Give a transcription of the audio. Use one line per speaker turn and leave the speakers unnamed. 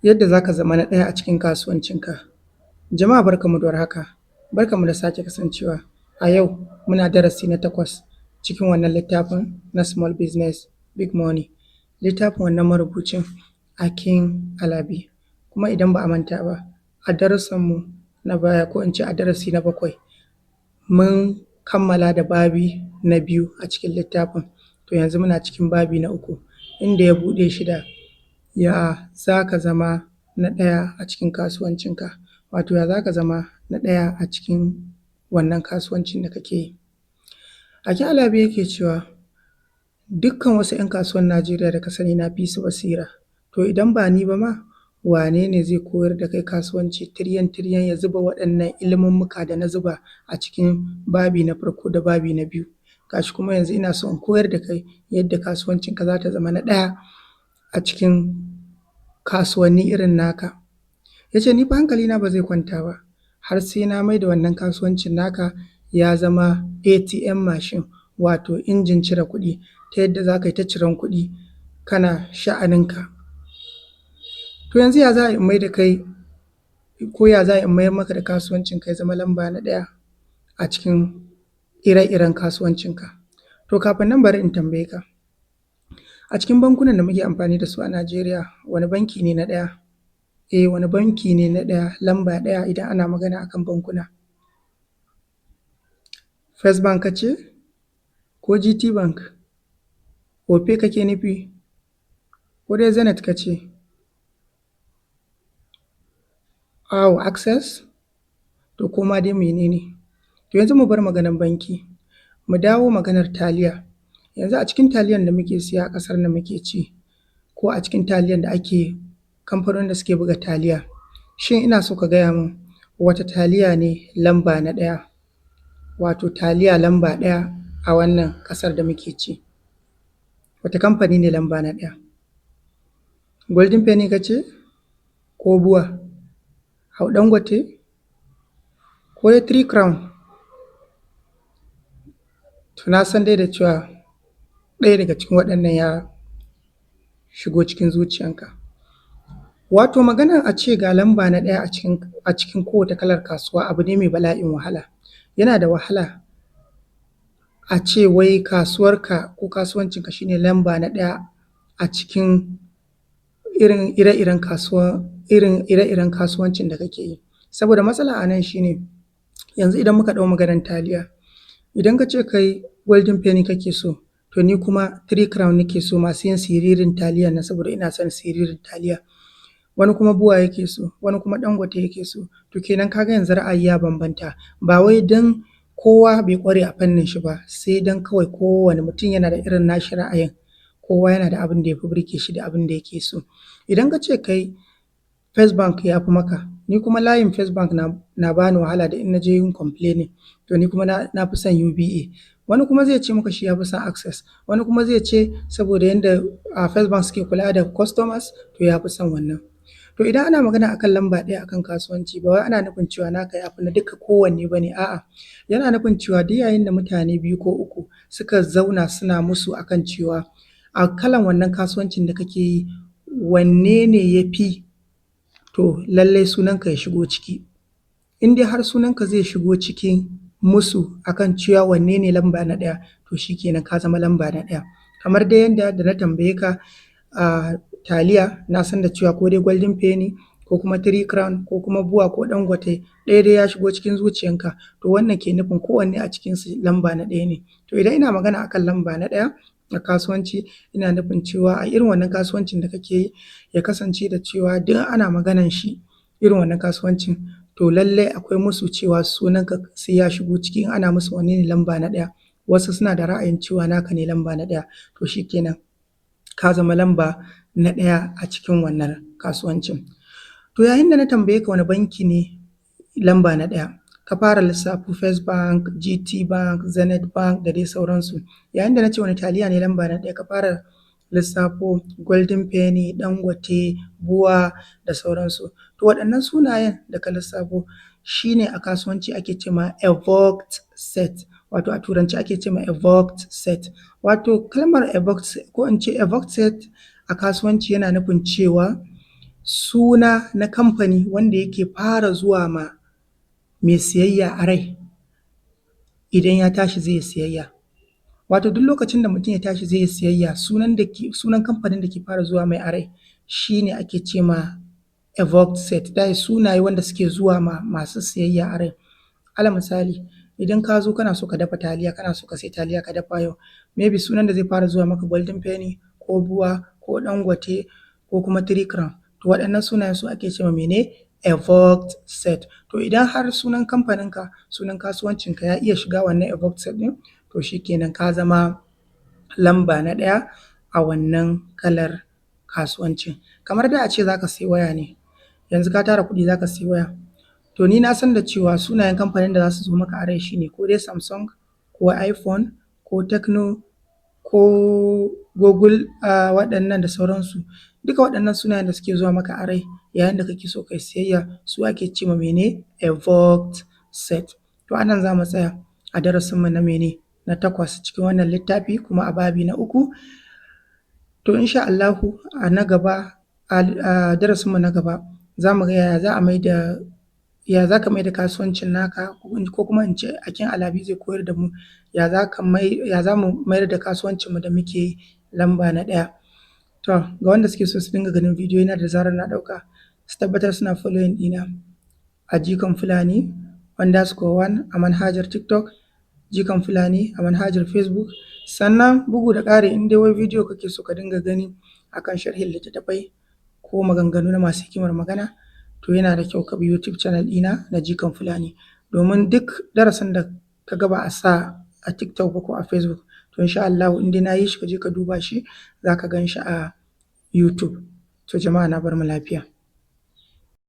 Yadda za ka zama na ɗaya a cikin kasuwancinka. Jama'a barkanmu da warhaka, barkanmu da sake kasancewa. A yau muna darasi na 8 cikin wannan littafin na Small Business Big Money, littafin wannan marubucin Akin Alabi. Kuma idan ba a manta ba, a darussanmu na baya ko in ce a darasi na 7 mun kammala da babi na 2 a cikin littafin, to yanzu muna cikin babi na 3 inda ya buɗe shi da ya za ka zama na ɗaya a cikin kasuwancinka, wato ya za ka zama na ɗaya a cikin wannan kasuwancin da kake yi. Akin Alabi yake cewa dukkan wasu 'yan kasuwan Najeriya da ka sani na fi su basira, to idan ba ni ba ma wane ne zai koyar da kai kasuwanci tiryan-tiryan ya zuba waɗannan ilimummuka da na zuba a cikin babi na farko da babi na 2. Ga shi kuma yanzu ina so in koyar da kai yadda kasuwancinka za ta zama na ɗaya a cikin kasuwanni irin naka. Ya ce ni fa hankalina ba zai kwanta ba har sai na maida wannan kasuwancin naka ya zama ATM machine, wato injin cire kuɗi, ta yadda za ka yi ta ciran kuɗi kana sha'aninka. To yanzu ya za a yi in maida kai ko ya za a yi in mayar maka da kasuwancinka ya zama lamba na ɗaya a cikin ire-iren kasuwancinka? To kafin nan bari in tambaye ka, a cikin bankunan da muke amfani da su a Najeriya wane banki ne na ɗaya? Wane banki ne na ɗaya, lamba ɗaya idan ana magana a kan bankuna? First Bank ka ce ko GT Bank, Opay kake nufi ko dai Zenith ka ce? Access? To ko ma dai mene ne? To yanzu mu bar maganar banki, mu dawo maganar taliya. Yanzu a cikin taliyan da muke siya a ƙasar nan muke ci, ko a cikin taliyan da ake kamfanonin da suke buga taliya, shin ina so ka gaya min wace taliya ne lamba na ɗaya, wato taliya lamba ɗaya a wannan ƙasar da muke ci? Wace kamfani ne lamba na ɗaya? Golden penny ka ce ko BUA, Hau Dangote ko dai 3 Crown? To na san dai da cewa ɗaya daga cikin waɗannan ya shigo cikin zuciyanka. Wato maganar a ce ga lamba na ɗaya a cikin kowace kalar kasuwa abu ne mai bala'in wahala. Yana da wahala a ce wai kasuwarka ko kasuwancinka shi ne lamba na ɗaya a cikin irin ire-iren kasuwancin da kake yi. Saboda matsala a nan shi ne, yanzu idan muka ɗau maganar taliya, idan ka ce kai Golden penny kake so, to ni kuma 3 Crown nake so, masu yin siririn taliyan nan, saboda ina son siririn taliya. Wani kuma BUA yake so, wani kuma Dangote yake so. To kenan ka ga yanzu ra'ayi ya bambanta, ba wai don kowa bai ƙware a fannin shi ba, sai don kawai kowane mutum yana da irin nashi ra'ayin, kowa yana da abin da ya fi burge shi da abin da yake so. Idan ka ce kai First Bank ya fi maka, ni kuma layin First Bank na bani wahala da in na je yin complaining, to ni kuma na fi son UBA. Wani kuma zai ce maka shi ya fi son Access, wani kuma zai ce saboda yanda First Bank suke kula da customers, to ya fi son wannan. To idan ana magana akan lamba ɗaya akan kasuwanci, ba wai ana nufin cewa naka ya fi na duka kowanne ba ne, a'a, yana nufin cewa duk yayin da mutane 2 ko 3 suka zauna suna musu akan cewa a kalan wannan kasuwancin da kake yi wanne ne ya fi, to lallai sunanka ya shigo ciki. In dai har sunanka zai shigo cikin musu akan cewa wanne ne lamba na ɗaya, to shi kenan ka zama lamba na ɗaya. Kamar dai yanda da na tambaye ka taliya, na san da cewa ko dai Golden penny ko kuma 3 Crown ko kuma BUA ko Dangote, ɗaya dai ya shigo cikin zuciyanka, to wannan ke nufin kowanne a cikinsu lamba na ɗaya ne. To idan ina magana akan lamba na ɗaya a kasuwanci, ina nufin cewa a irin wannan kasuwancin da kake yi ya kasance da cewa duk ana maganan shi irin wannan kasuwancin, to lallai akwai musu cewa sunanka sai ya shigo ciki in ana musu wanne ne lamba na ɗaya. Wasu suna da ra'ayin cewa naka ne lamba na ɗaya, to shi kenan ka zama lamba na ɗaya a cikin wannan kasuwancin. To yayin da na tambaye ka wane banki ne lamba na ɗaya, ka fara lissafo First Bank, GT Bank, Zenith Bank da dai sauransu. Yayin da na ce wane taliya ne lamba na ɗaya, ka fara lissafo Golden penny, Dangote, BUA da sauransu. To waɗannan sunayen da ka lissafo shi ne a kasuwanci ake ce ma evoked set, wato a turanci ake ce ma evoked set. Wato kalmar evoked ko in ce evoked set a kasuwanci yana nufin cewa suna na kamfani wanda yake fara zuwa ma mai siyayya a rai idan ya tashi zai yi siyayya. Wato duk lokacin da mutum ya tashi zai yi siyayya sunan kamfanin da ke fara zuwa mai a rai shi ne ake ce ma evoked set, that is sunaye wanda suke zuwa ma masu siyayya a rai. Alal misali idan ka zo kana so ka dafa taliya, kana so ka sai taliya ka dafa yau, maybe sunan da zai fara zuwa maka golden penny ko BUA ko Dangote ko kuma 3 crown, to waɗannan sunayen su ake ce ma mene evoked set. To idan har sunan kamfaninka, sunan kasuwancinka ya iya shiga wannan evoked set ɗin, to shikenan ka zama lamba na ɗaya a wannan kalar kasuwancin. Kamar da a ce za ka sai waya ne, yanzu ka tara kuɗi za ka sai waya, to ni na san da cewa sunayen kamfanin da za su zo maka a rai shi ne ko dai Samsung ko iPhone ko Tecno ko Google waɗannan da sauransu. Duka waɗannan sunayen da suke zuwa maka a rai yayin da kake so kai siyayya su ake ce ma mene evoked set. To a nan za mu tsaya a darasinmu na mene na 8 cikin wannan littafi kuma a babi na 3. To insha Allahu a na gaba a darasinmu na gaba za mu ga ya za ka mai da kasuwancin naka, ko kuma in ce Akin Alabi zai koyar da mu ya za mu mayar da kasuwancinmu da muke yi lamba na 1. To ga wanda suke so su dinga ganin bidiyoyina da zarar na ɗauka su tabbatar suna following ɗina a Jikan Fulani _1 a manhajar TikTok, Jikan Fulani a manhajar Facebook. Sannan bugu da ƙari in dai wai bidiyo kake so ka dinga gani akan sharhin littattafai ko maganganu na masu hikimar magana, to yana da kyau ka bi YouTube channel ɗina na Jikan Fulani, domin duk darasin da ka ga ba a sa a TikTok ba ko a Facebook, to insha Allahu in dai na yi shi ka je ka duba shi za ka gan shi a YouTube. To jama'a na bar mu lafiya.